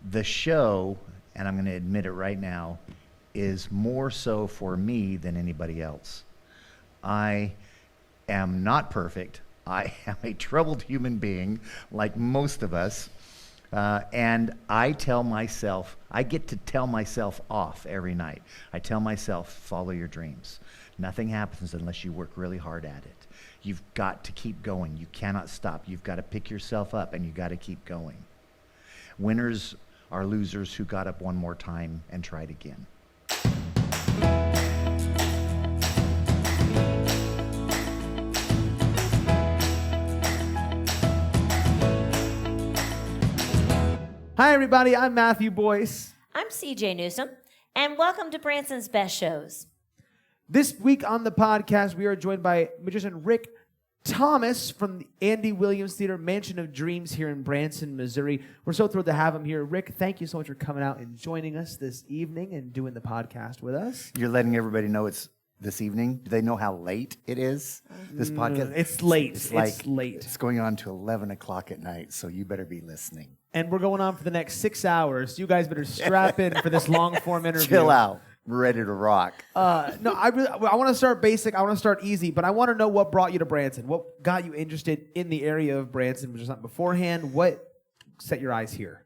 The show, and I'm going to admit it right now, is more so for me than anybody else. I am not perfect. I am a troubled human being, like most of us. And I get to tell myself off every night. I tell myself, follow your dreams. Nothing happens unless you work really hard at it. You've got to keep going. You cannot stop. You've got to pick yourself up, and you got to keep going. Winners are losers who got up one more time and tried again. Hi, everybody. I'm Matthew Boyce. I'm CJ Newsom, and welcome to Branson's Best Shows. This week on the podcast, we are joined by magician Rick Thomas from the Andy Williams Theater Mansion of Dreams here in Branson, Missouri. We're so thrilled to have him here. Rick, thank you so much for coming out and joining us this evening and doing the podcast with us. You're letting everybody know it's this evening. Do they know how late it is, this podcast? It's late. It's late. It's going on to 11 o'clock at night, so you better be listening. And we're going on for the next 6 hours. You guys better strap in for this long-form interview. Chill out. We're ready to rock. No, I want to start basic. I want to start easy, but I want to know what brought you to Branson. What got you interested in the area of Branson? Was there something beforehand? What set your eyes here?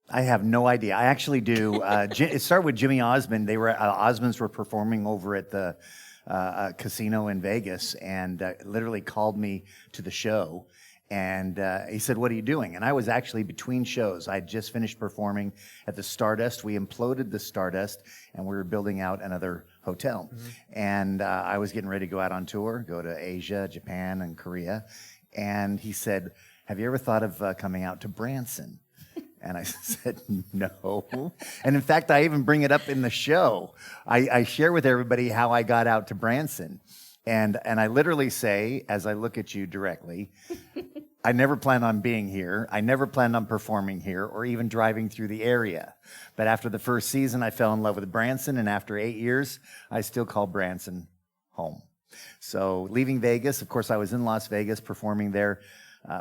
I have no idea. I actually do. It started with Jimmy Osmond. Osmonds were performing over at the casino in Vegas, and literally called me to the show. And he said, "What are you doing?" And I was actually between shows. I had just finished performing at the Stardust. We imploded the Stardust, and we were building out another hotel. Mm-hmm. And I was getting ready to go out on tour, go to Asia, Japan, and Korea. And he said, "Have you ever thought of coming out to Branson?" And I said, "No." And in fact, I even bring it up in the show. I share with everybody how I got out to Branson. And I literally say, as I look at you directly, I never planned on being here. I never planned on performing here or even driving through the area. But after the first season, I fell in love with Branson. And after 8 years, I still call Branson home. So leaving Vegas, of course, I was in Las Vegas performing there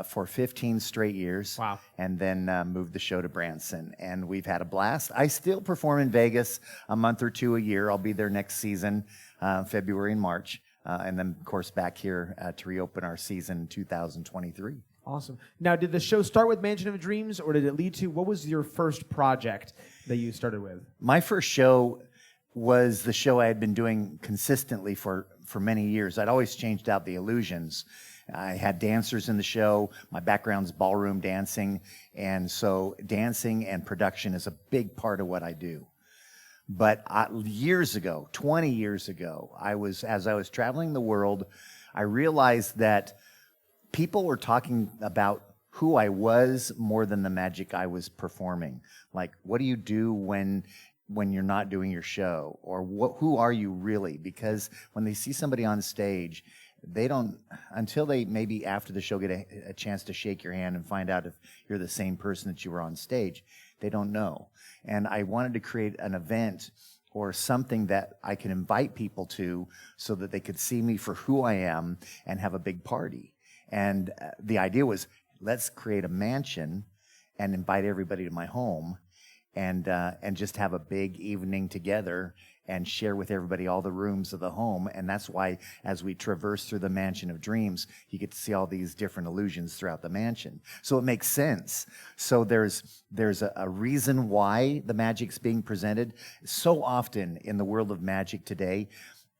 for 15 straight years. Wow. And then moved the show to Branson. And we've had a blast. I still perform in Vegas a month or two a year. I'll be there next season, February and March. And then, of course, back here to reopen our season in 2023. Awesome. Now, did the show start with Mansion of Dreams, or did it lead to, what was your first project that you started with? My first show was the show I had been doing consistently for many years. I'd always changed out the illusions. I had dancers in the show. My background's ballroom dancing. And so dancing and production is a big part of what I do. But years ago, 20 years ago, as I was traveling the world, I realized that people were talking about who I was more than the magic I was performing. Like, what do you do when you're not doing your show? Or who are you really? Because when they see somebody on stage, they don't, until they maybe after the show get a chance to shake your hand and find out if you're the same person that you were on stage, they don't know. And I wanted to create an event or something that I could invite people to so that they could see me for who I am and have a big party. And the idea was, let's create a mansion and invite everybody to my home and just have a big evening together and share with everybody all the rooms of the home. And that's why, as we traverse through the Mansion of Dreams, you get to see all these different illusions throughout the mansion. So it makes sense. So there's a reason why the magic's being presented. So often in the world of magic today,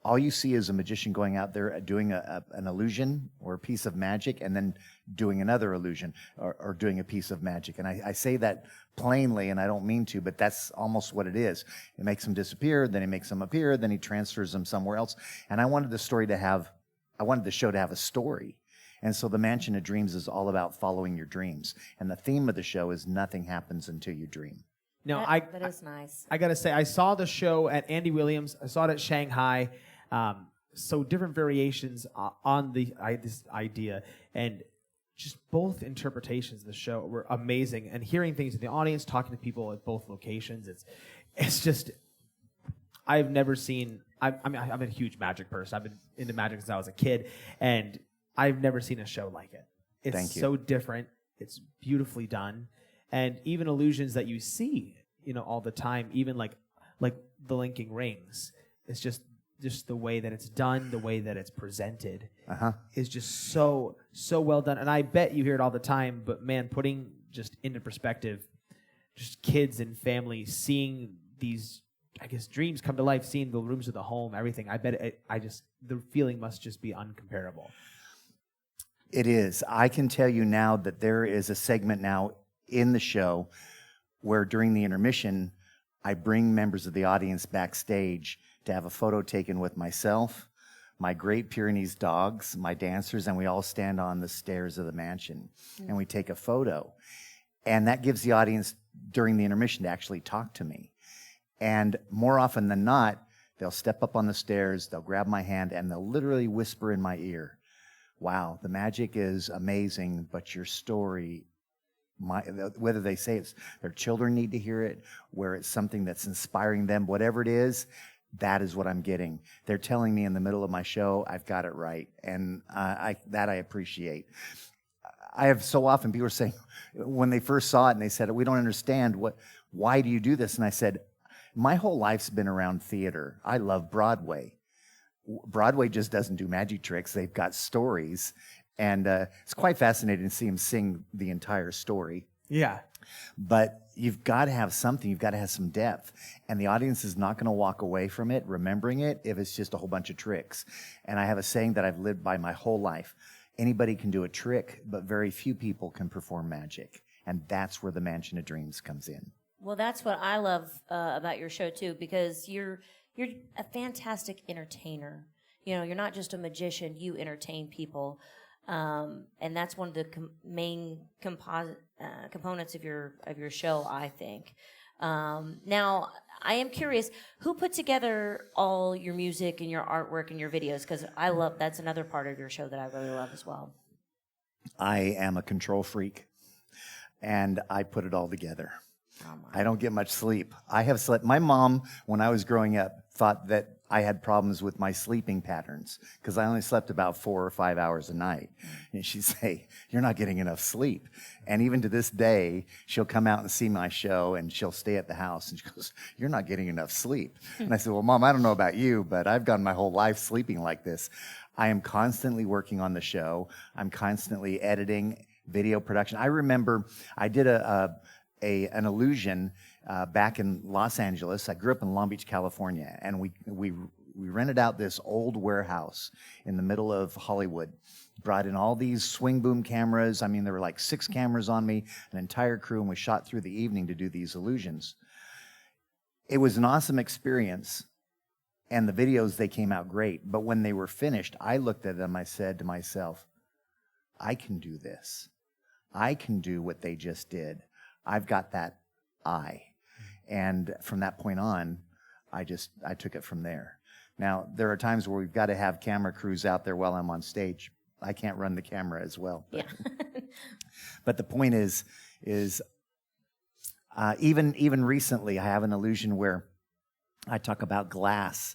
all you see is a magician going out there doing an illusion or a piece of magic and then doing another illusion or doing a piece of magic. And I say that plainly, and I don't mean to, but that's almost what it is. It makes them disappear, then he makes them appear, then he transfers them somewhere else. And I wanted the show to have a story. And so the Mansion of Dreams is all about following your dreams. And the theme of the show is nothing happens until you dream. Now, that is nice. I got to say, I saw the show at Andy Williams. I saw it at Shanghai. So different variations on this idea, and just both interpretations of the show were amazing. And hearing things in the audience, talking to people at both locations, it's just, I've never seen. I'm a huge magic person. I've been into magic since I was a kid, and I've never seen a show like it. It's Thank you. so different. It's beautifully done, and even illusions that you see, all the time, even like the linking rings. It's just the way that it's done, the way that it's presented is just so well done. And I bet you hear it all the time, but man, putting just into perspective, just kids and families seeing these, I guess, dreams come to life, seeing the rooms of the home, everything. I bet the feeling must just be uncomparable. It is. I can tell you now that there is a segment now in the show where during the intermission, I bring members of the audience backstage to have a photo taken with myself, my Great Pyrenees dogs, my dancers, and we all stand on the stairs of the mansion and we take a photo. And that gives the audience during the intermission to actually talk to me. And more often than not, they'll step up on the stairs, they'll grab my hand, and they'll literally whisper in my ear, "Wow, the magic is amazing, but your story," whether they say it's their children need to hear it, where it's something that's inspiring them, whatever it is, that is what I'm getting. They're telling me in the middle of my show, I've got it right, and I appreciate. I have so often people are saying, when they first saw it and they said, "We don't understand, why do you do this?" And I said, my whole life's been around theater. I love Broadway. Broadway just doesn't do magic tricks. They've got stories, and it's quite fascinating to see them sing the entire story. Yeah. But you've got to have something. You've got to have some depth. And the audience is not going to walk away from it remembering it if it's just a whole bunch of tricks. And I have a saying that I've lived by my whole life. Anybody can do a trick, but very few people can perform magic. And that's where the Mansion of Dreams comes in. Well, that's what I love about your show, too, because you're a fantastic entertainer. You're not just a magician. You entertain people. And that's one of the main components of your show, I think. Now, I am curious, who put together all your music and your artwork and your videos? Because that's another part of your show that I really love as well. I am a control freak, and I put it all together. I don't get much sleep. I have slept. My mom, when I was growing up, thought that I had problems with my sleeping patterns because I only slept about 4 or 5 hours a night. And she'd say, "You're not getting enough sleep." And even to this day, she'll come out and see my show and she'll stay at the house and she goes, "You're not getting enough sleep." And I said, "Well, Mom, I don't know about you, but I've gone my whole life sleeping like this." I am constantly working on the show. I'm constantly editing, video production. I remember I did an illusion back in Los Angeles. I grew up in Long Beach, California, and we rented out this old warehouse in the middle of Hollywood. Brought in all these swing boom cameras. I mean, there were like 6 cameras on me, an entire crew, and we shot through the evening to do these illusions. It was an awesome experience, and the videos, they came out great. But when they were finished, I looked at them, I said to myself, I can do this. I can do what they just did. I've got that eye. And from that point on, I took it from there. Now, there are times where we've got to have camera crews out there while I'm on stage. I can't run the camera as well. But, yeah. But the point is even recently, I have an illusion where I talk about glass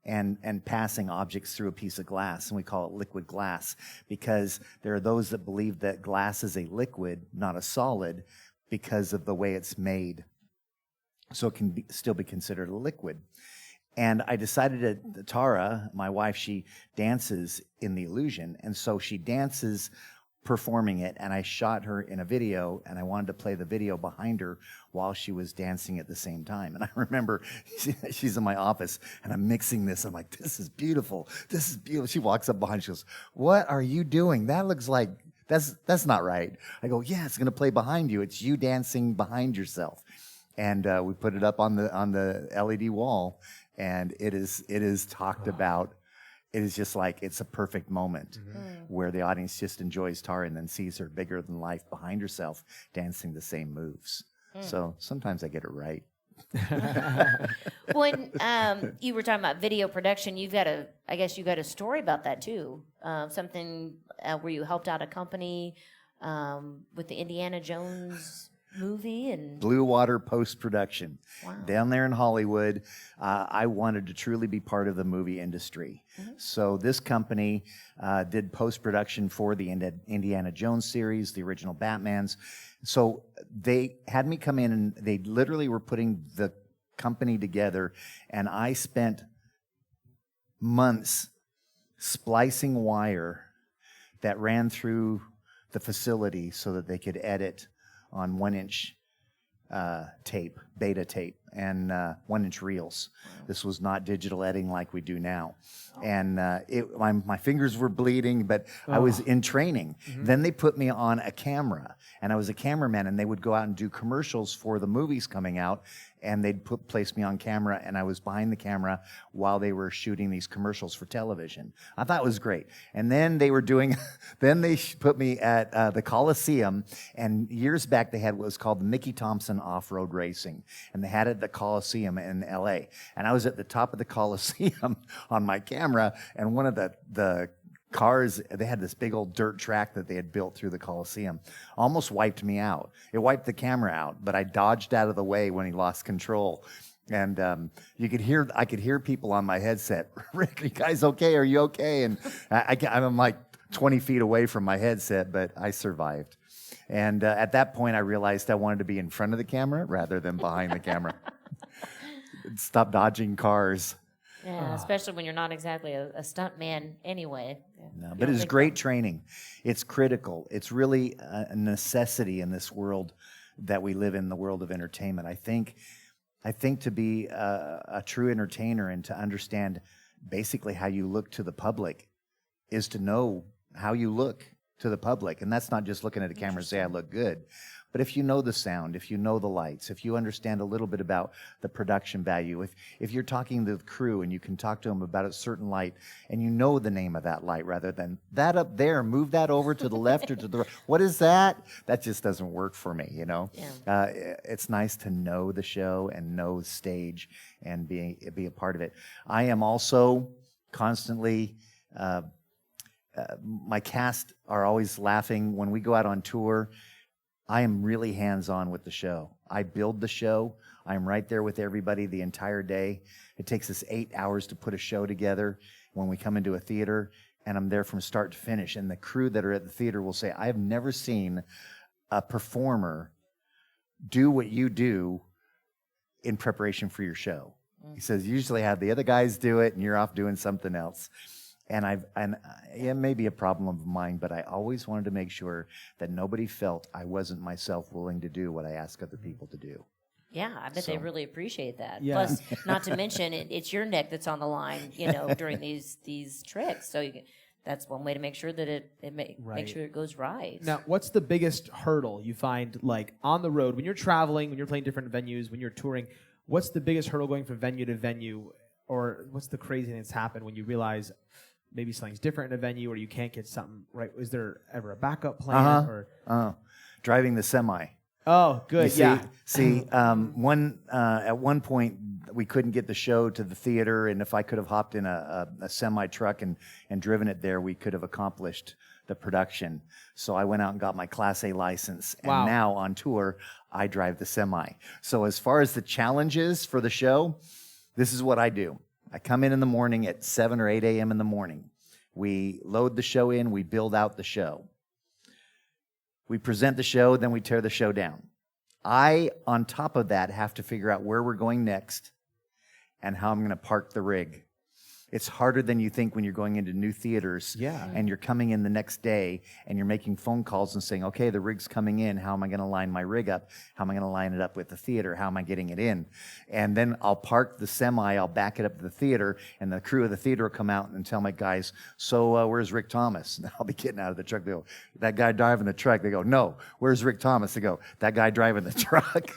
and passing objects through a piece of glass, and we call it liquid glass, because there are those that believe that glass is a liquid, not a solid, because of the way it's made. So it can still be considered a liquid. And I decided that Tara, my wife, she dances in the illusion, and so she dances performing it, and I shot her in a video, and I wanted to play the video behind her while she was dancing at the same time. And I remember she's in my office, and I'm mixing this. I'm like, this is beautiful. This is beautiful. She walks up behind, she goes, "What are you doing? That looks like, that's not right." I go, "Yeah, it's going to play behind you. It's you dancing behind yourself." And we put it up on the LED wall, and it is talked about. It is just like, it's a perfect moment where the audience just enjoys Tara and then sees her bigger than life behind herself dancing the same moves. So sometimes I get it right. When you were talking about video production, you've got a story about that too. Something where you helped out a company with the Indiana Jones movie and Blue Water post-production. Wow. Down there in Hollywood, I wanted to truly be part of the movie industry. So this company did post-production for the Indiana Jones series, the original Batmans. So they had me come in, and they literally were putting the company together, and I spent months splicing wire that ran through the facility so that they could edit on 1-inch tape, beta tape, and 1-inch reels. This was not digital editing like we do now. And my fingers were bleeding, but I was in training. Then they put me on a camera, and I was a cameraman, and they would go out and do commercials for the movies coming out, and they'd place me on camera, and I was behind the camera while they were shooting these commercials for television. I thought it was great. And then they were doing, then they put me at the Coliseum, and years back they had what was called the Mickey Thompson Off-Road Racing, and they had it at the Coliseum in L.A. And I was at the top of the Coliseum on my camera, and one of the cars, they had this big old dirt track that they had built through the Coliseum, almost wiped me out. It wiped the camera out, but I dodged out of the way when he lost control. And I could hear people on my headset, Rick, are you guys okay? Are you okay? And I'm like 20 feet away from my headset, but I survived. And at that point, I realized I wanted to be in front of the camera rather than behind the camera. Stop dodging cars. yeah, especially when you're not exactly a stunt man anyway. No, You but don't it's think great training. It's critical. It's really a necessity in this world that we live in, the world of entertainment. I think to be a true entertainer and to understand basically how you look to the public is to know how you look to the public. And that's not just looking at a camera and say, I look good. But if you know the sound, if you know the lights, if you understand a little bit about the production value, if you're talking to the crew and you can talk to them about a certain light and you know the name of that light rather than that up there, move that over to the left or to the right. What is that? That just doesn't work for me, you know? Yeah. It's nice to know the show and know the stage and be a part of it. I am also constantly... my cast are always laughing. When we go out on tour, I am really hands-on with the show. I build the show. I'm right there with everybody the entire day. It takes us 8 hours to put a show together when we come into a theater, and I'm there from start to finish. And the crew that are at the theater will say, I have never seen a performer do what you do in preparation for your show. He says, usually have the other guys do it, and you're off doing something else. And it may be a problem of mine, but I always wanted to make sure that nobody felt I wasn't myself willing to do what I ask other people to do. Yeah, I bet they really appreciate that. Yeah. Plus, not to mention, it's your neck that's on the line, during these tricks. So that's one way to make sure that make sure it goes right. Now, what's the biggest hurdle you find, like, on the road, when you're traveling, when you're playing different venues, when you're touring, what's the biggest hurdle going from venue to venue, or what's the crazy thing that's happened when you realize maybe something's different in a venue or you can't get something right? Is there ever a backup plan? Driving the semi. Oh, good. At one point we couldn't get the show to the theater, and if I could have hopped in a semi truck and driven it there, we could have accomplished the production. So I went out and got my Class A license, and now on tour I drive the semi. So as far as the challenges for the show, this is what I do. I come in the morning at 7 or 8 a.m. in the morning. We load the show in, we build out the show. We present the show, then we tear the show down. I, on top of that, have to figure out where we're going next and how I'm going to park the rig. It's harder than you think when you're going into new theaters and you're coming in the next day and you're making phone calls and saying, okay, the rig's coming in. How am I going to line my rig up? How am I going to line it up with the theater? How am I getting it in? And then I'll park the semi, I'll back it up to the theater, and the crew of the theater will come out and tell my guys, so where's Rick Thomas? And I'll be getting out of the truck. They go, that guy driving the truck. They go, no, where's Rick Thomas? They go, that guy driving the truck.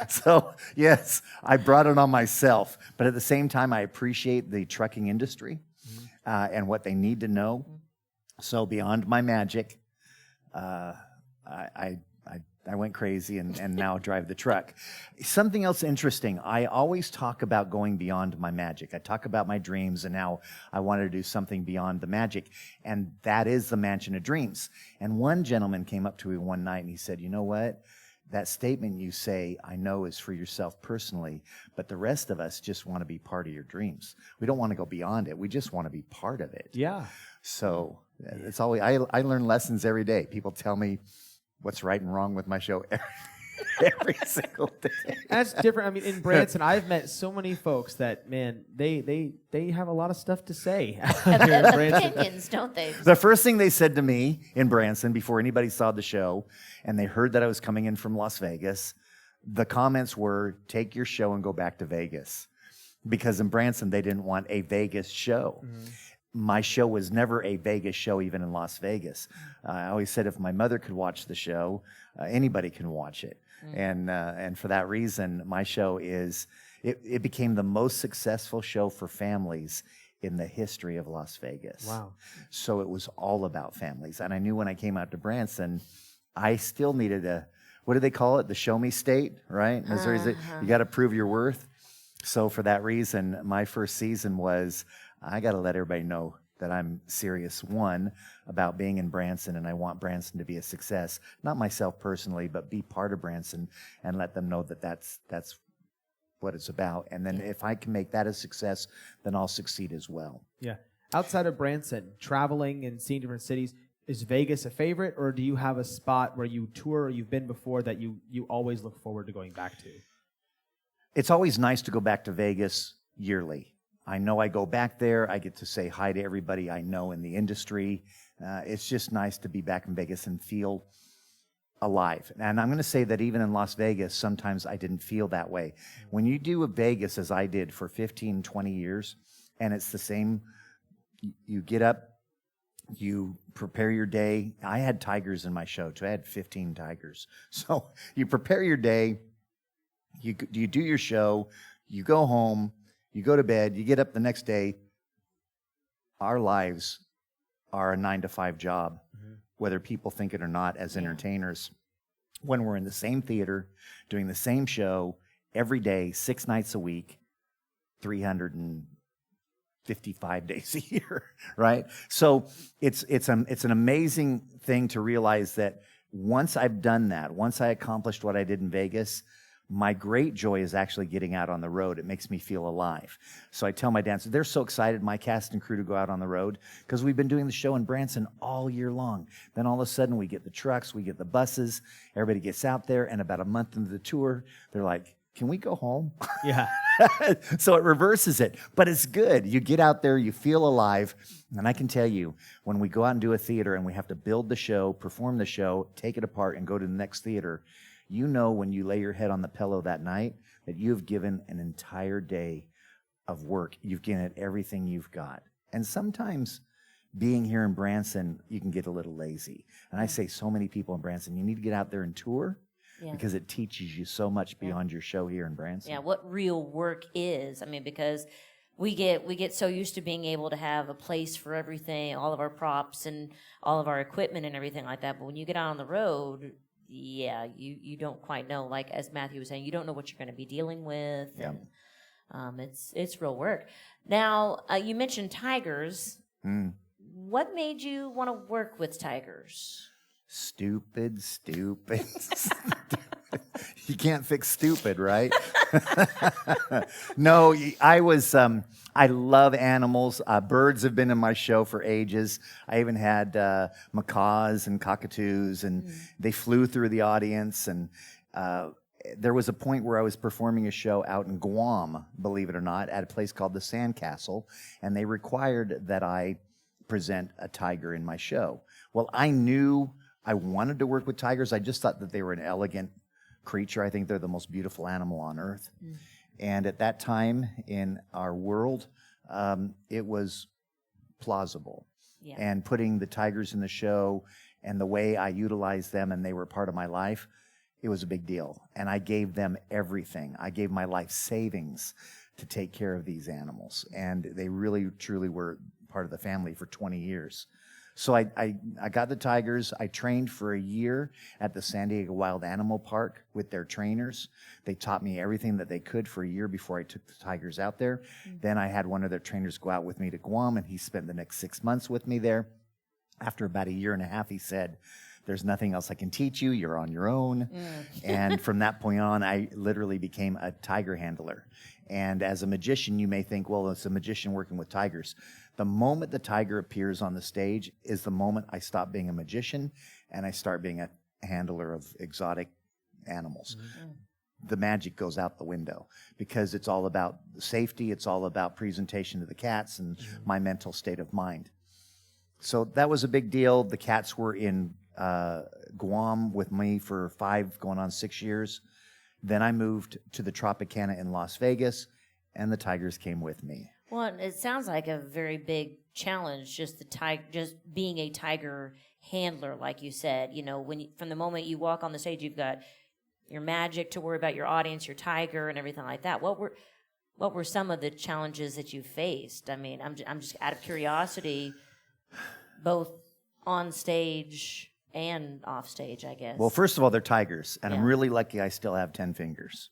So, yes, I brought it on myself. But at the same time, I appreciate the trucking industry and what they need to know. So beyond my magic, I I went crazy and now drive the truck. Something else interesting, I always talk about going beyond my magic. I talk about my dreams and how I wanted to do something beyond the magic, and that is the Mansion of Dreams. And one gentleman came up to me one night and he said, you know what? That statement you say, I know, is for yourself personally, but the rest of us just want to be part of your dreams. We don't want to go beyond it. We just want to be part of it. Yeah. So it's always, I learn lessons every day. People tell me what's right and wrong with my show every single day. That's different. I mean, in Branson, I've met so many folks that, man, they have a lot of stuff to say. Here in Branson. Opinions, don't they? The first thing they said to me in Branson before anybody saw the show, and they heard that I was coming in from Las Vegas, the comments were, take your show and go back to Vegas. Because in Branson, they didn't want a Vegas show. Mm-hmm. My show was never a Vegas show, even in Las Vegas. I always said if my mother could watch the show, anybody can watch it. Mm. And for that reason, my show it became the most successful show for families in the history of Las Vegas. Wow. So it was all about families. And I knew when I came out to Branson, I still needed what do they call it? The show me state, right? Missouri, you got to prove your worth. So for that reason, my first season was, I got to let everybody know that I'm serious, one, about being in Branson, and I want Branson to be a success. Not myself personally, but be part of Branson and let them know that that's what it's about. And then if I can make that a success, then I'll succeed as well. Yeah. Outside of Branson, traveling and seeing different cities, is Vegas a favorite, or do you have a spot where you tour or you've been before that you always look forward to going back to? It's always nice to go back to Vegas yearly. I know I go back there. I get to say hi to everybody I know in the industry. It's just nice to be back in Vegas and feel alive. And I'm going to say that even in Las Vegas, sometimes I didn't feel that way. When you do a Vegas, as I did for 15, 20 years, and it's the same, you get up, you prepare your day. I had tigers in my show, too. I had 15 tigers. So you prepare your day, you do your show, you go home, you go to bed, you get up the next day. Our lives are a 9-to-5 job, whether people think it or not, as entertainers. When we're in the same theater, doing the same show every day, 6 nights a week, 355 days a year, right? So it's an amazing thing to realize that once I've done that, once I accomplished what I did in Vegas, my great joy is actually getting out on the road. It makes me feel alive. So I tell my dancers, they're so excited, my cast and crew, to go out on the road because we've been doing the show in Branson all year long. Then all of a sudden we get the trucks, we get the buses, everybody gets out there, and about a month into the tour, they're like, can we go home? Yeah. So it reverses it, but it's good. You get out there, you feel alive, and I can tell you, when we go out and do a theater and we have to build the show, perform the show, take it apart, and go to the next theater, you know when you lay your head on the pillow that night that you've given an entire day of work. You've given it everything you've got. And sometimes being here in Branson, you can get a little lazy. And I say so many people in Branson, you need to get out there and tour because it teaches you so much beyond your show here in Branson. Yeah, what real work is. I mean, because we get so used to being able to have a place for everything, all of our props and all of our equipment and everything like that. But when you get out on the road, you don't quite know, like as Matthew was saying, you don't know what you're going to be dealing with. Yeah. And it's real work. Now, you mentioned tigers. What made you want to work with tigers? Stupid. You can't fix stupid, right? No, I love animals. Birds have been in my show for ages. I even had macaws and cockatoos, and they flew through the audience. And there was a point where I was performing a show out in Guam, believe it or not, at a place called the Sandcastle, and they required that I present a tiger in my show. Well, I knew I wanted to work with tigers. I just thought that they were an elegant creature. I think they're the most beautiful animal on earth. And at that time in our world, it was plausible. Yeah. And putting the tigers in the show and the way I utilized them and they were part of my life, it was a big deal. And I gave them everything. I gave my life savings to take care of these animals. And they really, truly were part of the family for 20 years. So I got the tigers. I trained for a year at the San Diego Wild Animal Park with their trainers. They taught me everything that they could for a year before I took the tigers out there. Then I had one of their trainers go out with me to Guam, and he spent the next 6 months with me there. After about a year and a half, he said, "There's nothing else I can teach you. You're on your own." And from that point on, I literally became a tiger handler. And as a magician, you may think, well, it's a magician working with tigers. The moment the tiger appears on the stage is the moment I stop being a magician and I start being a handler of exotic animals. The magic goes out the window because it's all about safety. It's all about presentation to the cats and my mental state of mind. So that was a big deal. The cats were in Guam with me for 5, going on 6 years. Then I moved to the Tropicana in Las Vegas, and the tigers came with me. Well, it sounds like a very big challenge, just being a tiger handler, like you said. You know, from the moment you walk on the stage, you've got your magic to worry about, your audience, your tiger, and everything like that. What were some of the challenges that you faced? I mean, I'm just out of curiosity, both on stage and off stage, I guess. Well, first of all, they're tigers, and I'm really lucky I still have 10 fingers.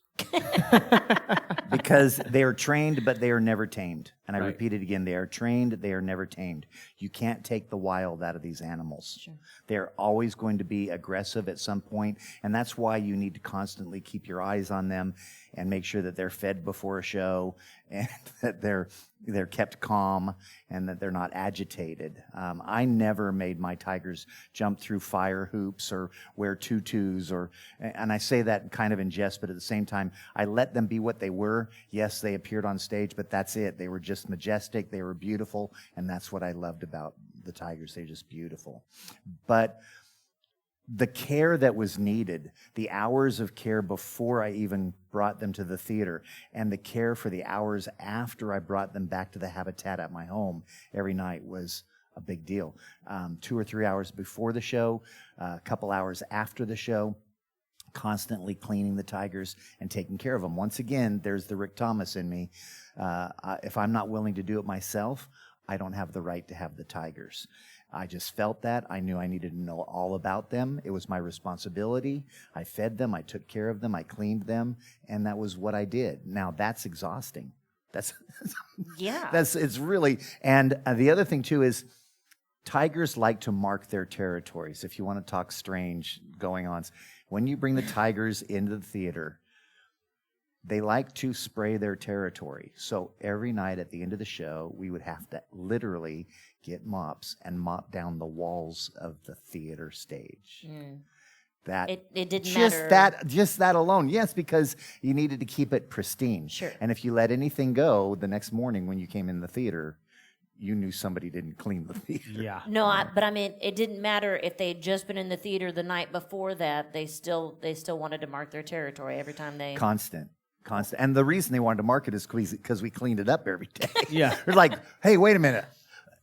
Because they are trained, but they are never tamed. And I repeat it again, they are trained, they are never tamed. You can't take the wild out of these animals. Sure. They're always going to be aggressive at some point, and that's why you need to constantly keep your eyes on them and make sure that they're fed before a show and that they're kept calm and that they're not agitated. I never made my tigers jump through fire hoops or wear tutus, and I say that kind of in jest, but at the same time, I let them be what they were. Yes, they appeared on stage, but that's it. They were just majestic. They were beautiful, and that's what I loved about the tigers. They're just beautiful. But the care that was needed, the hours of care before I even brought them to the theater, and the care for the hours after I brought them back to the habitat at my home every night was a big deal. 2 or 3 hours before the show, a couple hours after the show, constantly cleaning the tigers and taking care of them. Once again, there's the Rick Thomas in me. If I'm not willing to do it myself, I don't have the right to have the tigers. I just felt that. I knew I needed to know all about them. It was my responsibility. I fed them. I took care of them. I cleaned them. And that was what I did. Now, that's exhausting. It's really, and the other thing too is tigers like to mark their territories. If you want to talk strange going-ons, when you bring the tigers into the theater, they like to spray their territory. So every night at the end of the show, we would have to literally get mops and mop down the walls of the theater stage. That it didn't matter. Just that alone. Yes, because you needed to keep it pristine. Sure. And if you let anything go the next morning when you came in the theater, you knew somebody didn't clean the theater. Yeah. No, but I mean, it didn't matter if they'd just been in the theater the night before that. They still wanted to mark their territory every time they... Constant. And the reason they wanted to mark it is because we cleaned it up every day. Yeah. They're like, hey, wait a minute.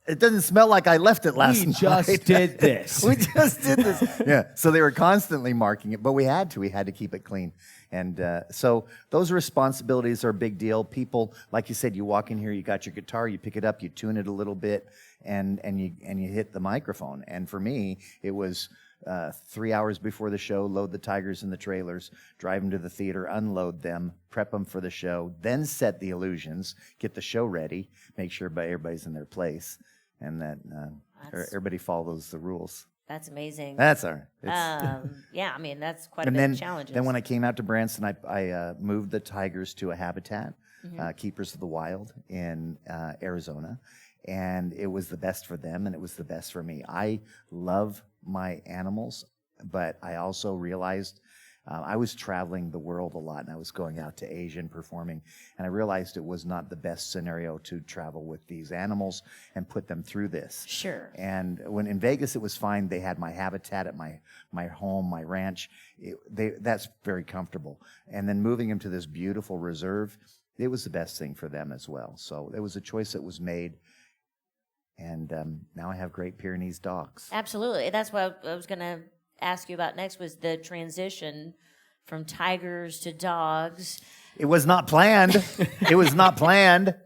It doesn't smell like I left it last night. We just did this. We just did this. Yeah. So they were constantly marking it, but we had to keep it clean. And so those responsibilities are a big deal. People, like you said, you walk in here, you got your guitar, you pick it up, you tune it a little bit, and you hit the microphone. And for me, it was 3 hours before the show, load the tigers in the trailers, drive them to the theater, unload them, prep them for the show, then set the illusions, get the show ready, make sure everybody's in their place, and that everybody follows the rules. That's amazing. That's all right. Yeah, I mean, that's quite a bit of challenges. Then when I came out to Branson, I moved the tigers to a habitat, Keepers of the Wild in Arizona, and it was the best for them, and it was the best for me. I love my animals, but I also realized I was traveling the world a lot, and I was going out to Asia and performing, and I realized it was not the best scenario to travel with these animals and put them through this. Sure. And when in Vegas, it was fine. They had my habitat at my home, my ranch. That's very comfortable. And then moving them to this beautiful reserve, it was the best thing for them as well. So it was a choice that was made. And now I have Great Pyrenees dogs. Absolutely. That's what I was going to ask you about next, was the transition from tigers to dogs. It was not planned. It was not planned.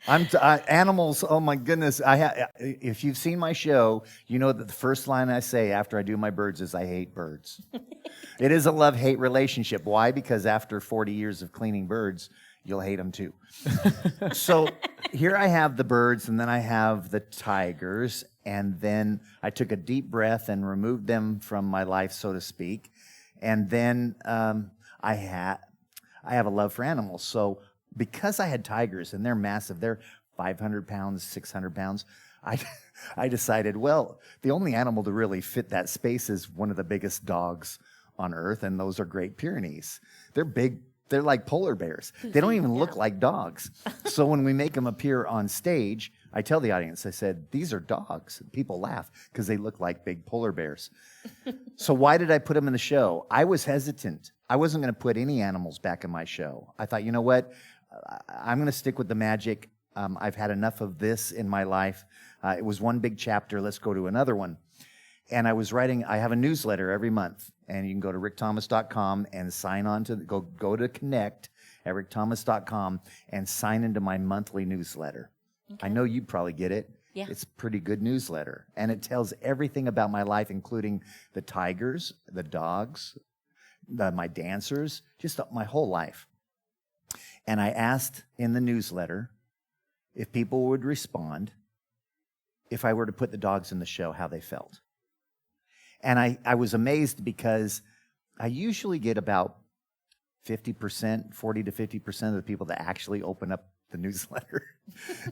Animals. Oh my goodness! If you've seen my show, you know that the first line I say after I do my birds is, "I hate birds." It is a love-hate relationship. Why? Because after 40 years of cleaning birds, you'll hate them too. So here I have the birds, and then I have the tigers, and then I took a deep breath and removed them from my life, so to speak, and then I have a love for animals. So because I had tigers, and they're massive, they're 500 pounds, 600 pounds, I decided, well, the only animal to really fit that space is one of the biggest dogs on earth, and those are Great Pyrenees. They're big. They're like polar bears. They don't even look like dogs. So when we make them appear on stage, I tell the audience, I said, these are dogs. People laugh because they look like big polar bears. So why did I put them in the show? I was hesitant. I wasn't going to put any animals back in my show. I thought, you know what? I'm going to stick with the magic. I've had enough of this in my life. It was one big chapter. Let's go to another one. And I have a newsletter every month, and you can go to rickthomas.com and sign on to, go to connect at rickthomas.com and sign into my monthly newsletter. Okay. I know you probably get it. Yeah. It's a pretty good newsletter, and it tells everything about my life, including the tigers, the dogs, my dancers, just my whole life. And I asked in the newsletter if people would respond if I were to put the dogs in the show, how they felt. And I was amazed because I usually get about 50%, 40 to 50% of the people that actually open up the newsletter.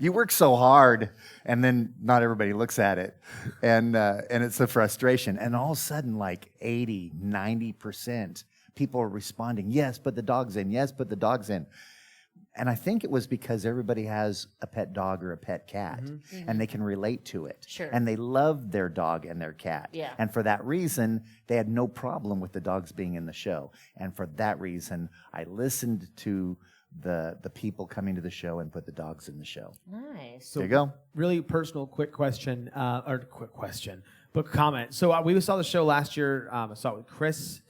You work so hard, and then not everybody looks at it. And it's a frustration. And all of a sudden, like 80, 90% people are responding, yes, put the dogs in, yes, put the dogs in. And I think it was because everybody has a pet dog or a pet cat, and they can relate to it. Sure. And they love their dog and their cat. Yeah. And for that reason, they had no problem with the dogs being in the show. And for that reason, I listened to the people coming to the show and put the dogs in the show. Nice. So there you go. Really personal, quick question, but comment. So we saw the show last year. I saw it with Chris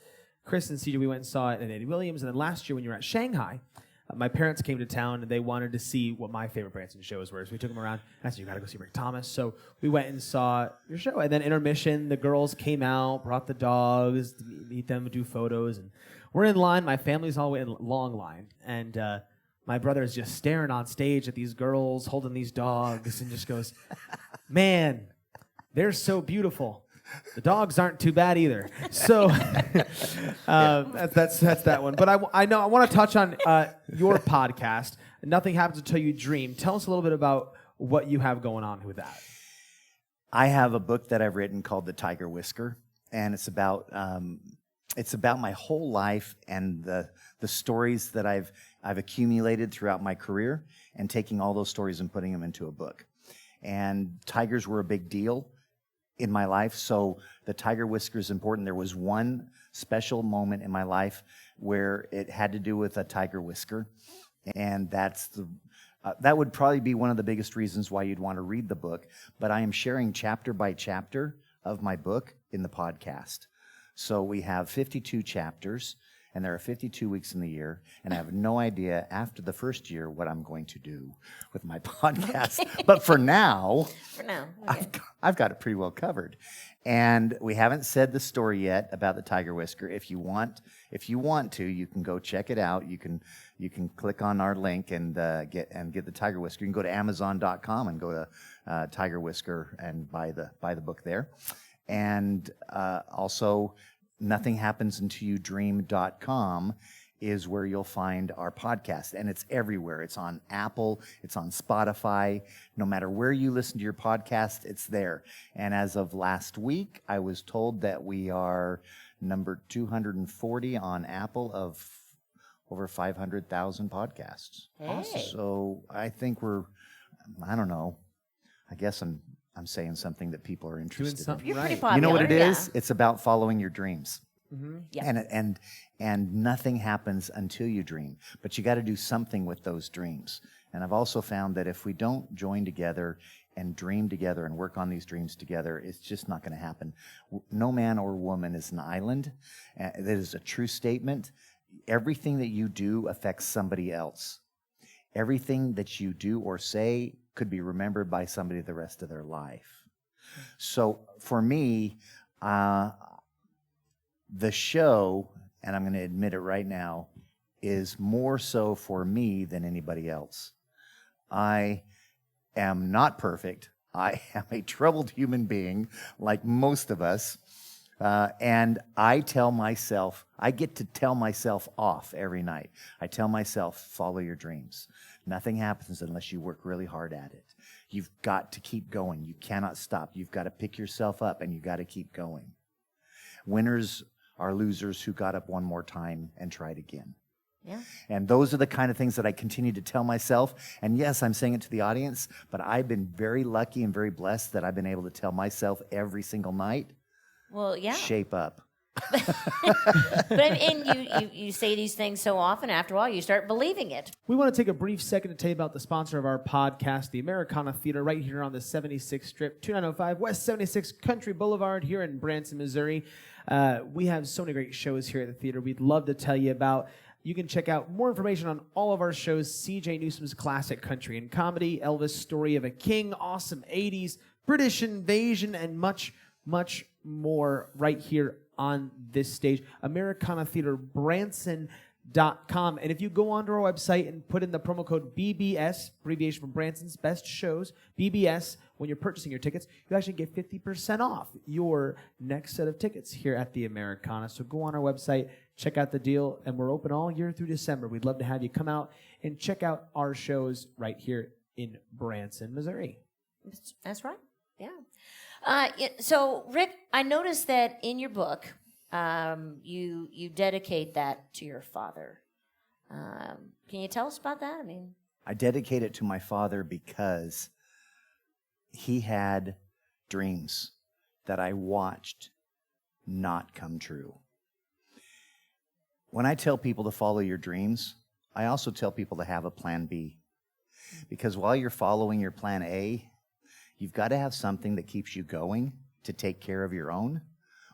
and CJ. We went and saw it, and Andy Williams. And then last year when you were at Shanghai, my parents came to town, and they wanted to see what my favorite Branson shows were. So we took them around. And I said, you got to go see Rick Thomas. So we went and saw your show. And then intermission, the girls came out, brought the dogs, to meet them, do photos. And we're in line. My family's all in a long line. And my brother is just staring on stage at these girls holding these dogs and just goes, man, they're so beautiful. The dogs aren't too bad either. So that's that one. But I want to touch on your podcast, Nothing Happens Until You Dream. Tell us a little bit about what you have going on with that. I have a book that I've written called The Tiger Whisker, and it's about my whole life and the stories that I've accumulated throughout my career, and taking all those stories and putting them into a book. And tigers were a big deal in my life, so the Tiger Whisker is important. There was one special moment in my life where it had to do with a tiger whisker, and that would probably be one of the biggest reasons why you'd want to read the book. But I am sharing chapter by chapter of my book in the podcast. So we have 52 chapters, and there are 52 weeks in the year, and I have no idea after the first year what I'm going to do with my podcast. But for now, okay. I've got it pretty well covered. And we haven't said the story yet about the Tiger Whisker. If you want to, you can go check it out. You can click on our link and get the Tiger Whisker. You can go to Amazon.com and go to Tiger Whisker and buy the book there. And also, nothinghappensUntilYouDream.com is where you'll find our podcast. And it's everywhere. It's on Apple. It's on Spotify. No matter where you listen to your podcast, it's there. And as of last week, I was told that we are number 240 on Apple of over 500,000 podcasts. Hey. So I think I don't know. I guess I'm saying something that people are interested in. You're pretty Right. popular. You know what it is? Yeah. It's about following your dreams. Mm-hmm. Yeah. And nothing happens until you dream. But you got to do something with those dreams. And I've also found that if we don't join together and dream together and work on these dreams together, it's just not going to happen. No man or woman is an island. That is a true statement. Everything that you do affects somebody else. everything that you do or say could be remembered by somebody the rest of their life. So for me, the show, and I'm going to admit it right now, is more so for me than anybody else. I am not perfect. I am a troubled human being, like most of us. And I get to tell myself off every night. I tell myself, follow your dreams. Nothing happens unless you work really hard at it. You've got to keep going. You cannot stop. You've got to pick yourself up, and you've got to keep going. Winners are losers who got up one more time and tried again. Yeah. And those are the kind of things that I continue to tell myself. And yes, I'm saying it to the audience, but I've been very lucky and very blessed that I've been able to tell myself every single night, Well, yeah. shape up. But you say these things so often, after a while, you start believing it. We want to take a brief second to tell you about the sponsor of our podcast, the Americana Theater, right here on the 76th Strip, 2905 West 76th Country Boulevard here in Branson, Missouri. We have so many great shows here at the theater we'd love to tell you about. You can check out more information on all of our shows, C.J. Newsom's Classic Country and Comedy, Elvis' Story of a King, Awesome 80s, British Invasion, and much, much more right here on this stage. Americana Theater, Branson.com. And if you go onto our website and put in the promo code BBS, abbreviation from Branson's Best Shows, BBS, when you're purchasing your tickets, you actually get 50% off your next set of tickets here at the Americana. So go on our website, check out the deal, and we're open all year through December. We'd love to have you come out and check out our shows right here in Branson, Missouri. That's right. Yeah. So, Rick, I noticed that in your book, you dedicate that to your father. Can you tell us about that? I dedicate it to my father because he had dreams that I watched not come true. When I tell people to follow your dreams, I also tell people to have a plan B. Because while you're following your plan A, you've got to have something that keeps you going to take care of your own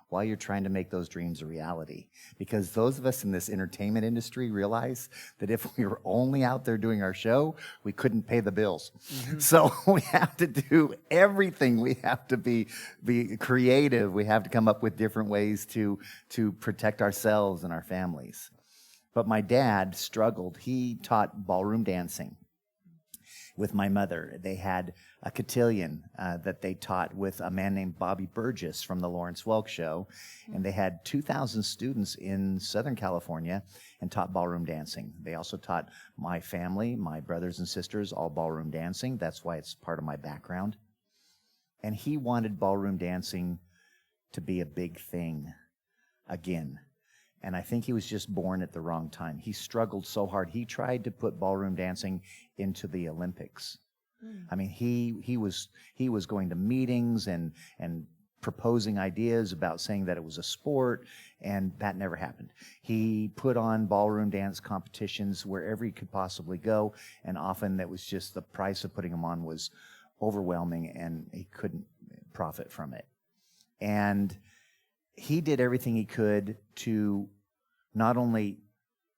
while you're trying to make those dreams a reality. Because those of us in this entertainment industry realize that if we were only out there doing our show, we couldn't pay the bills. Mm-hmm. So we have to do everything. We have to be creative. We have to come up with different ways to protect ourselves and our families. But my dad struggled. He taught ballroom dancing with my mother. They had a cotillion that they taught with a man named Bobby Burgess from the Lawrence Welk Show. And they had 2,000 students in Southern California and taught ballroom dancing. They also taught my family, my brothers and sisters, all ballroom dancing. That's why it's part of my background. And he wanted ballroom dancing to be a big thing again. And I think he was just born at the wrong time. He struggled so hard. He tried to put ballroom dancing into the Olympics. I mean, he was going to meetings and proposing ideas about saying that it was a sport, and that never happened. He put on ballroom dance competitions wherever he could possibly go, and often that was just the price of putting them on was overwhelming, and he couldn't profit from it. And he did everything he could to not only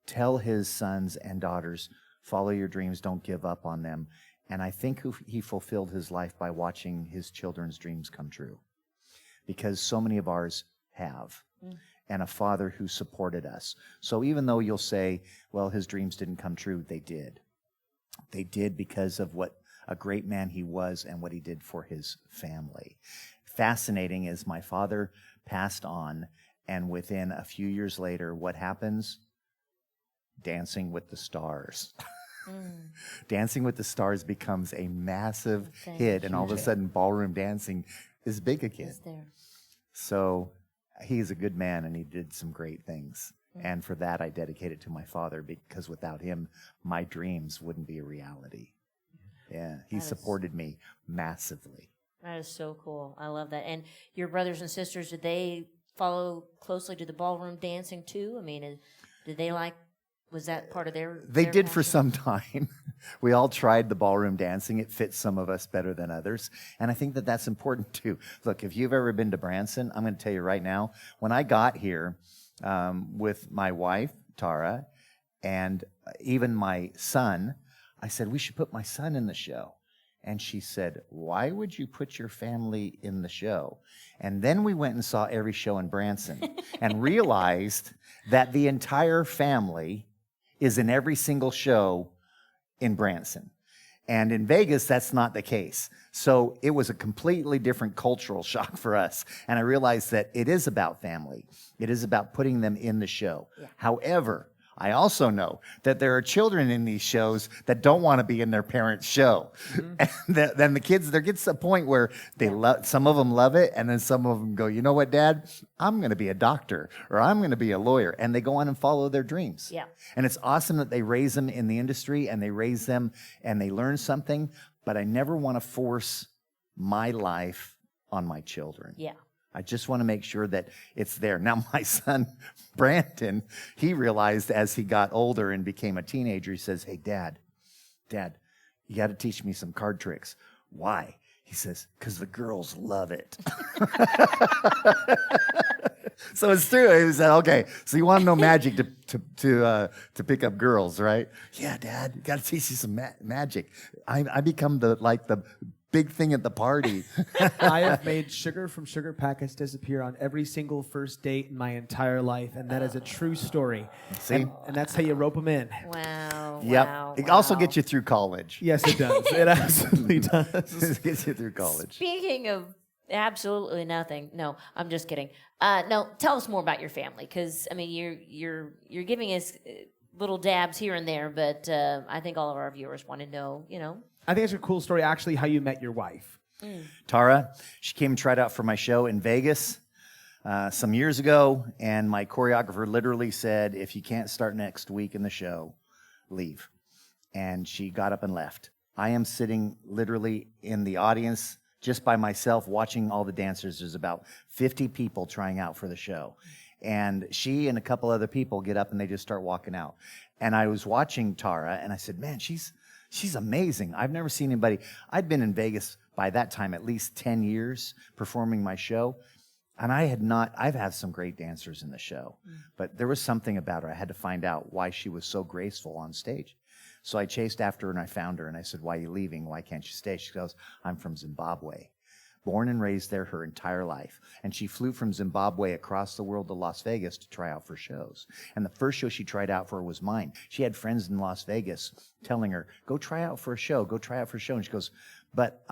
tell his sons and daughters, follow your dreams, don't give up on them. And I think he fulfilled his life by watching his children's dreams come true. Because so many of ours have. And a father who supported us. So even though you'll say, well, his dreams didn't come true, they did. They did because of what a great man he was and what he did for his family. Fascinating is my father passed on, and within a few years later, what happens? Dancing with the Stars. Dancing with the Stars becomes a massive hit, and all of a sudden, ballroom dancing is big again. So he's a good man, and he did some great things. And for that, I dedicate it to my father, because without him, my dreams wouldn't be a reality. Yeah, he supported me massively. That is so cool. I love that. And your brothers and sisters, did they follow closely to the ballroom dancing too? I mean, did they was that part of their They did passion? for some time. We all tried the ballroom dancing. It fits some of us better than others. And I think that that's important too. Look, if you've ever been to Branson, I'm going to tell you right now, when I got here with my wife, Tara, and even my son, I said, we should put my son in the show. And she said, why would you put your family in the show? And then we went and saw every show in Branson and realized that the entire family is in every single show in Branson. And in Vegas, that's not the case. So it was a completely different cultural shock for us. And I realized that it is about family. It is about putting them in the show. Yeah. However, I also know that there are children in these shows that don't want to be in their parents' show. Mm-hmm. And then the kids, there gets a point where they love, some of them love it, and then some of them go, you know what, Dad? I'm going to be a doctor, or I'm going to be a lawyer. And they go on and follow their dreams. Yeah. And it's awesome that they raise them in the industry, and they raise them, and they learn something. But I never want to force my life on my children. Yeah. I just want to make sure that it's there. Now, my son, Brandon, he realized as he got older and became a teenager, he says, hey, Dad, you got to teach me some card tricks. Why? He says, because the girls love it. So it's true. He said, okay, so you want to know magic to pick up girls, right? Yeah, Dad, you got to teach you some magic. I become the big thing at the party. I have made sugar from sugar packets disappear on every single first date in my entire life, and that is a true story. See? And that's how you rope them in. Wow. Yep. Wow, it also gets you through college. Yes, it does. It absolutely does. It gets you through college. Speaking of absolutely nothing, no, I'm just kidding. No, tell us more about your family, because I mean, you're giving us little dabs here and there, but I think all of our viewers want to know, I think it's a cool story, actually, how you met your wife. Tara, she came and tried out for my show in Vegas some years ago, and my choreographer literally said, if you can't start next week in the show, leave. And she got up and left. I am sitting literally in the audience just by myself watching all the dancers. There's about 50 people trying out for the show. And she and a couple other people get up and they just start walking out. And I was watching Tara, and I said, man, she's amazing. I've never seen anybody. I'd been in Vegas by that time at least 10 years performing my show. And I've had some great dancers in the show, but there was something about her. I had to find out why she was so graceful on stage. So I chased after her and I found her and I said, why are you leaving? Why can't you stay? She goes, I'm from Zimbabwe. Born and raised there her entire life. And she flew from Zimbabwe across the world to Las Vegas to try out for shows. And the first show she tried out for was mine. She had friends in Las Vegas telling her, go try out for a show, go try out for a show. And she goes, but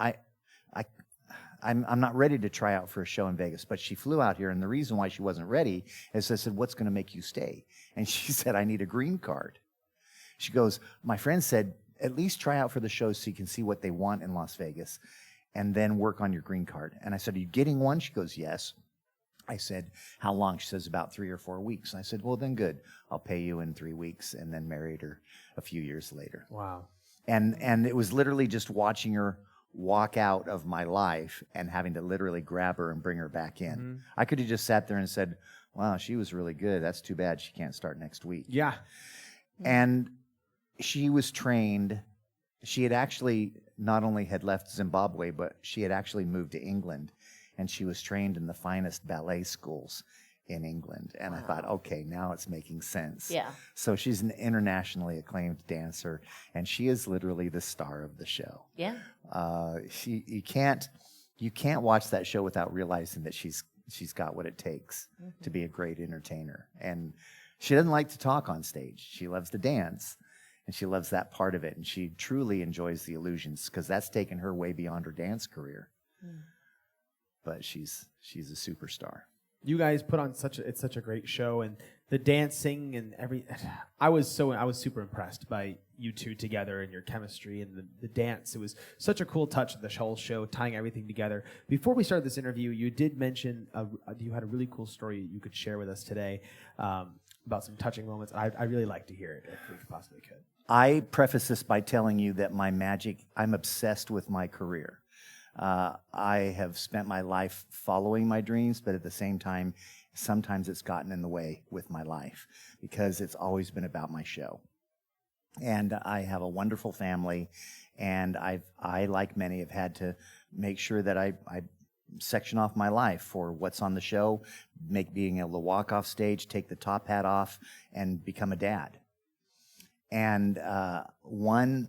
I'm not ready to try out for a show in Vegas. But she flew out here, and the reason why she wasn't ready is I said, what's going to make you stay? And she said, I need a green card. She goes, my friend said, at least try out for the shows so you can see what they want in Las Vegas, and then work on your green card. And I said, are you getting one? She goes, yes. I said, how long? She says, about 3 or 4 weeks. And I said, well, then good. I'll pay you in 3 weeks, and then married her a few years later. Wow. And it was literally just watching her walk out of my life and having to literally grab her and bring her back in. Mm-hmm. I could have just sat there and said, wow, she was really good. That's too bad she can't start next week. Yeah. And she was trained. She had actually not only had left Zimbabwe, but she had actually moved to England, and she was trained in the finest ballet schools in England. And wow. I thought, okay, now it's making sense. Yeah. So she's an internationally acclaimed dancer, and she is literally the star of the show. Yeah. You can't watch that show without realizing that she's got what it takes to be a great entertainer. And she doesn't like to talk on stage. She loves to dance. And she loves that part of it, and she truly enjoys the illusions because that's taken her way beyond her dance career. But she's a superstar. You guys put on such a great show, and the dancing and I was super impressed by you two together and your chemistry and the dance. It was such a cool touch of the whole show, tying everything together. Before we started this interview, you did mention you had a really cool story you could share with us today about some touching moments. I'd really like to hear it if we possibly could. I preface this by telling you that I'm obsessed with my career. I have spent my life following my dreams, but at the same time, sometimes it's gotten in the way with my life because it's always been about my show. And I have a wonderful family, and I, like many, have had to make sure that I section off my life for what's on the show, being able to walk off stage, take the top hat off, and become a dad. And one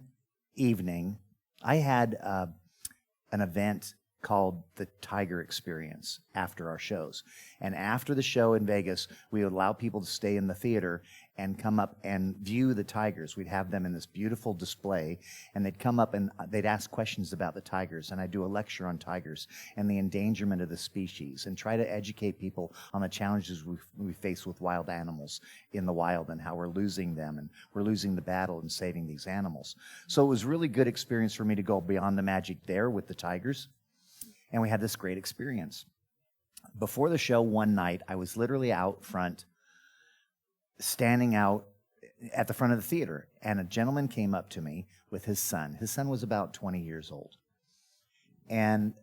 evening, I had an event called the Tiger Experience after our shows. And after the show in Vegas, we would allow people to stay in the theater and come up and view the tigers. We'd have them in this beautiful display, and they'd come up and they'd ask questions about the tigers. And I'd do a lecture on tigers and the endangerment of the species and try to educate people on the challenges we face with wild animals in the wild and how we're losing them and we're losing the battle in saving these animals. So it was a really good experience for me to go beyond the magic there with the tigers. And we had this great experience. Before the show one night, I was literally out front, standing out at the front of the theater, and a gentleman came up to me with his son. His son was about 20 years old. And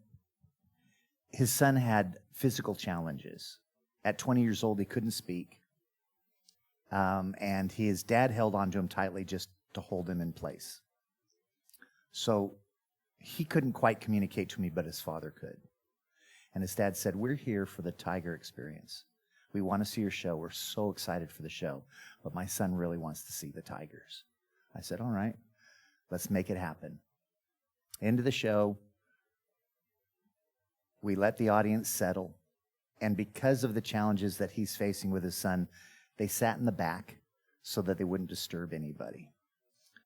his son had physical challenges. At 20 years old, he couldn't speak. And his dad held onto him tightly just to hold him in place. So he couldn't quite communicate to me, but his father could. And his dad said, "We're here for the Tiger Experience. We want to see your show. We're so excited for the show. But my son really wants to see the tigers." I said, "All right, let's make it happen." Into the show, we let the audience settle. And because of the challenges that he's facing with his son, they sat in the back so that they wouldn't disturb anybody.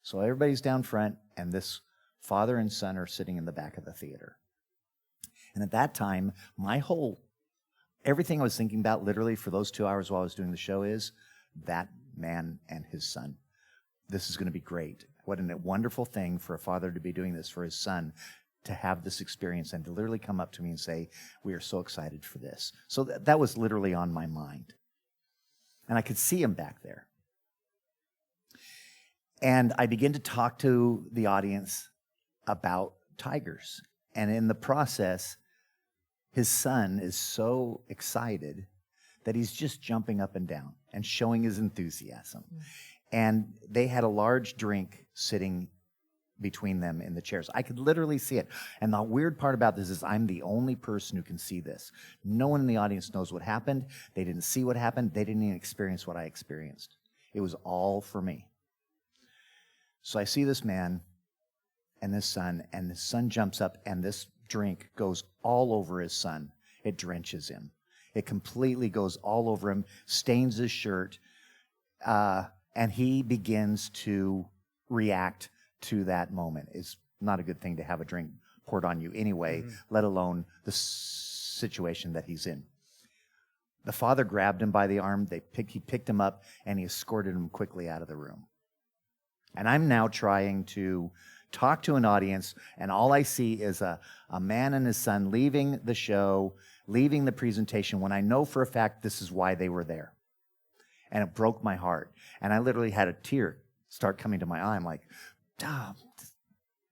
So everybody's down front, and this father and son are sitting in the back of the theater. And at that time, everything I was thinking about literally for those 2 hours while I was doing the show is that man and his son. This is going to be great. What a wonderful thing for a father to be doing this for his son, to have this experience and to literally come up to me and say, "We are so excited for this." So that was literally on my mind. And I could see him back there. And I began to talk to the audience about tigers. And in the process, his son is so excited that he's just jumping up and down and showing his enthusiasm. And they had a large drink sitting between them in the chairs. I could literally see it. And the weird part about this is I'm the only person who can see this. No one in the audience knows what happened. They didn't see what happened. They didn't even experience what I experienced. It was all for me. So I see this man and his son jumps up, and this drink goes all over his son. It drenches him. It completely goes all over him, stains his shirt, and he begins to react to that moment. It's not a good thing to have a drink poured on you anyway, let alone the situation that he's in. The father grabbed him by the arm. He picked him up, and he escorted him quickly out of the room. And I'm now trying to talk to an audience, and all I see is a man and his son leaving the show, leaving the presentation, when I know for a fact this is why they were there. And it broke my heart. And I literally had a tear start coming to my eye. I'm like, it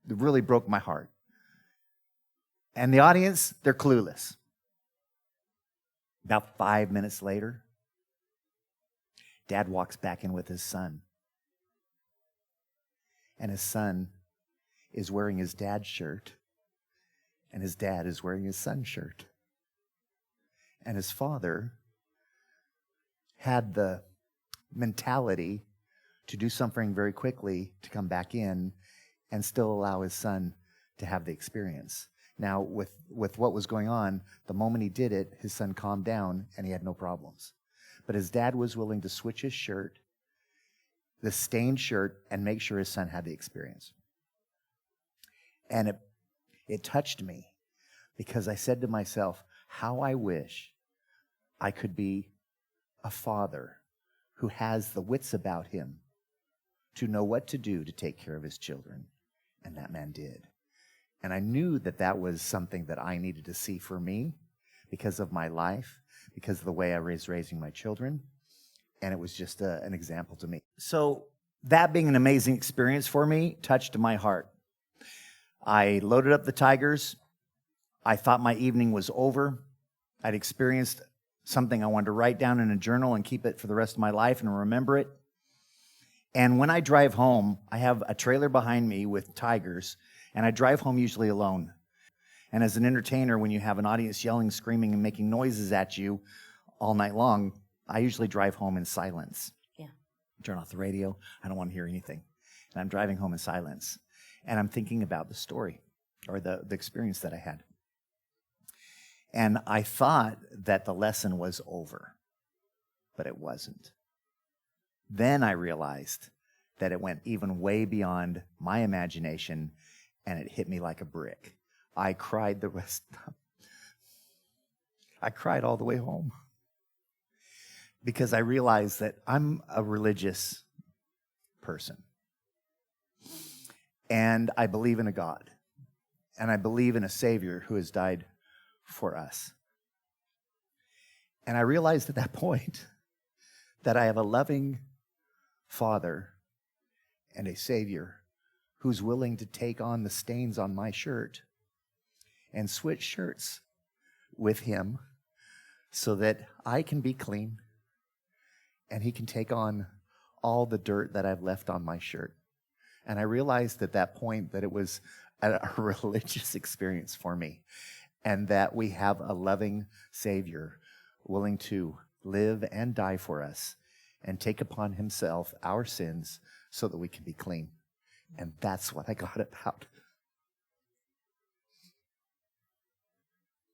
really broke my heart. And the audience, they're clueless. About 5 minutes later, Dad walks back in with his son. And his son is wearing his dad's shirt, and his dad is wearing his son's shirt. And his father had the mentality to do something very quickly to come back in and still allow his son to have the experience. Now, with what was going on, the moment he did it, his son calmed down and he had no problems. But his dad was willing to switch his shirt, the stained shirt, and make sure his son had the experience. And it touched me because I said to myself, how I wish I could be a father who has the wits about him to know what to do to take care of his children. And that man did. And I knew that that was something that I needed to see for me because of my life, because of the way I was raising my children. And it was just an example to me. So that being an amazing experience for me touched my heart. I loaded up the tigers. I thought my evening was over. I'd experienced something I wanted to write down in a journal and keep it for the rest of my life and remember it. And when I drive home, I have a trailer behind me with tigers, and I drive home usually alone. And as an entertainer, when you have an audience yelling, screaming, and making noises at you all night long, I usually drive home in silence. Yeah. Turn off the radio. I don't want to hear anything. And I'm driving home in silence. and I'm thinking about the story or the experience that I had. And I thought that the lesson was over, but it wasn't. Then I realized that it went even way beyond my imagination, and it hit me like a brick. I cried the rest. I cried all the way home because I realized that I'm a religious person. And I believe in a God. And I believe in a Savior who has died for us. And I realized at that point that I have a loving Father and a Savior who's willing to take on the stains on my shirt and switch shirts with him so that I can be clean and he can take on all the dirt that I've left on my shirt. And I realized at that point that it was a religious experience for me, and that we have a loving Savior willing to live and die for us and take upon himself our sins so that we can be clean. And that's what I got about.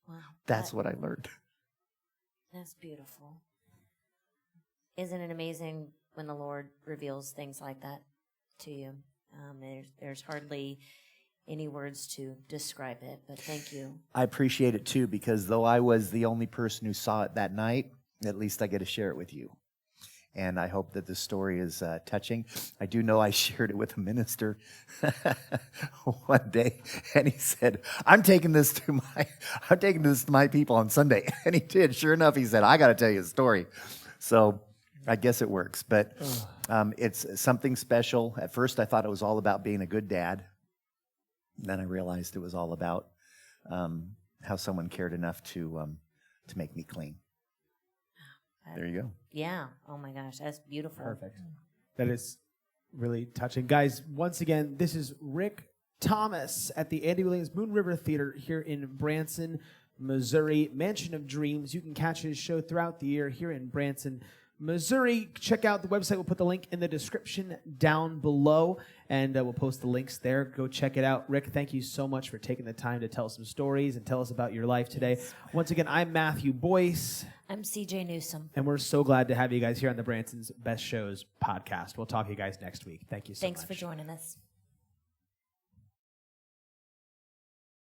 Wow. That's what I learned. That's beautiful. Isn't it amazing when the Lord reveals things like that to you? There's hardly any words to describe it, but thank you. I appreciate it too, because though I was the only person who saw it that night, at least I get to share it with you. And I hope that this story is touching. I do know I shared it with a minister one day, and he said, I'm taking this to my people on Sunday. And he did. Sure enough, he said, I got to tell you a story. So I guess it works. But it's something special. At first, I thought it was all about being a good dad. Then I realized it was all about how someone cared enough to make me clean. There you go. Yeah. Oh my gosh, that's beautiful. Perfect. That is really touching. Guys, once again, this is Rick Thomas at the Andy Williams Moon River Theater here in Branson, Missouri. Mansion of Dreams. You can catch his show throughout the year here in Branson, Missouri. Check out the website. We'll put the link in the description down below, and we'll post the links there. Go check it out. Rick, thank you so much for taking the time to tell some stories and tell us about your life today. Once again, I'm Matthew Boyce. I'm CJ Newsom. And we're so glad to have you guys here on the Branson's Best Shows podcast. We'll talk to you guys next week. Thank you so much. Thanks for joining us.